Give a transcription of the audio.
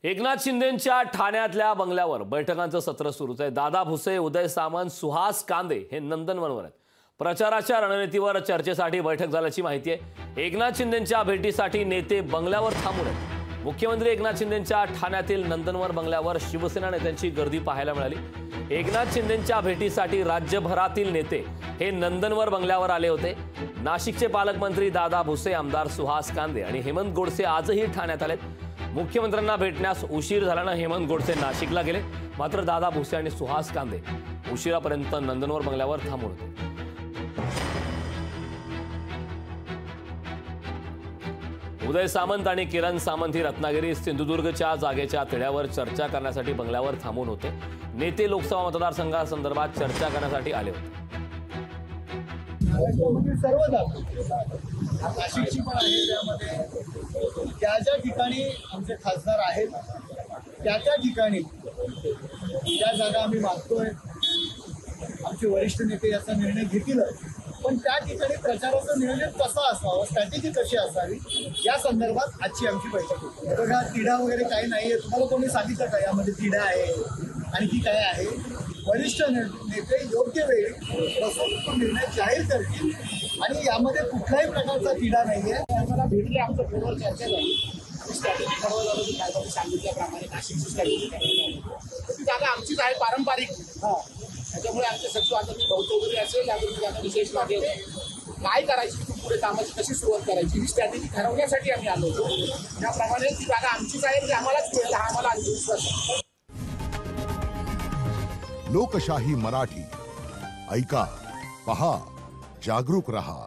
एकनाथ शिंदेंच्या ठाण्यातल्या बंगल्यावर बैठकांचं सत्र सुरूच आहे। दादा भुसे, उदय सामंत, सुहास कांदे हे नंदनवनवर आहेत। प्रचाराच्या रणनीतीवर चर्चेसाठी बैठक झाल्याची माहिती आहे। एकनाथ शिंदेंच्या भेटीसाठी नेते बंगल्यावर थांबून आहेत। मुख्यमंत्री एकनाथ शिंदेंच्या ठाण्यातील नंदनवन बंगल्यावर शिवसेना नेत्यांची गर्दी पाहायला मिळाली। एकनाथ शिंदेंच्या भेटीसाठी राज्यभरातील नेते हे नंदनवन बंगल्यावर आले होते। नाशिकचे पालकमंत्री दादा भुसे, आमदार सुहास कांदे आणि हेमंत गोडसे आजही ठाण्यात आलेत। मुख्यमंत्र्यांना भेटण्यास उशीर झाल्याने हेमंत गोडसे नाशिकला गेले, मात्र दादा भुसे आणि सुहास कांदे उशिरापर्यंत नंदनवन बंगल्यावर थांबून होते। उदय सामंत आणि किरण सामंत ही रत्नागिरी सिंधुदुर्गच्या जागेच्या तिढ्यावर चर्चा करण्यासाठी बंगल्यावर थांबून होते। नेते लोकसभा मतदारसंघासंदर्भात चर्चा करण्यासाठी आले होते। नाशिकची पण आहे, त्यामध्ये त्या ज्या ठिकाणी आमचे खासदार आहेत त्या ठिकाणी त्या जागा आम्ही मागतोय। आमचे वरिष्ठ नेते याचा निर्णय घेतील, पण त्या ठिकाणी प्रचाराचं नियोजन कसं असावं, स्ट्रॅटेजी कशी असावी या संदर्भात आजची आमची बैठक होती। बघा, तिढा वगैरे काही नाहीये, तुम्हाला कोणी सांगितलं का यामध्ये तिढा आहे आणखी काय आहे? वरिष्ठ नेते योग्य वेळी बसून तो निर्णय जाहीर करतील आणि यामध्ये कुठल्याही प्रकारचा तिढा नाहीये। आम्हाला भेटले, आमचं फोनवर चर्चा झाली, स्ट्रॅटेजी ठरवलं झालं की काय बाबा सांगितल्याप्रमाणे नाशिकची स्ट्रॅटेजी ती जागा आमचीच आहे, पारंपरिक। त्याच्यामुळे आमचे सचिव आता मी वगैरे असेल यावर आता विशेष मागे काय करायची, पुढे कामाची कशी सुरुवात करायची ही स्ट्रॅटेजी ठरवण्यासाठी आम्ही आलो होतो। त्याप्रमाणे ती जागा आमचीच आहे, ती आम्हालाच मिळेल हा आम्हाला विश्वास आहे। लोकशाही मराठी ऐका, पहा, जागरूक रहा।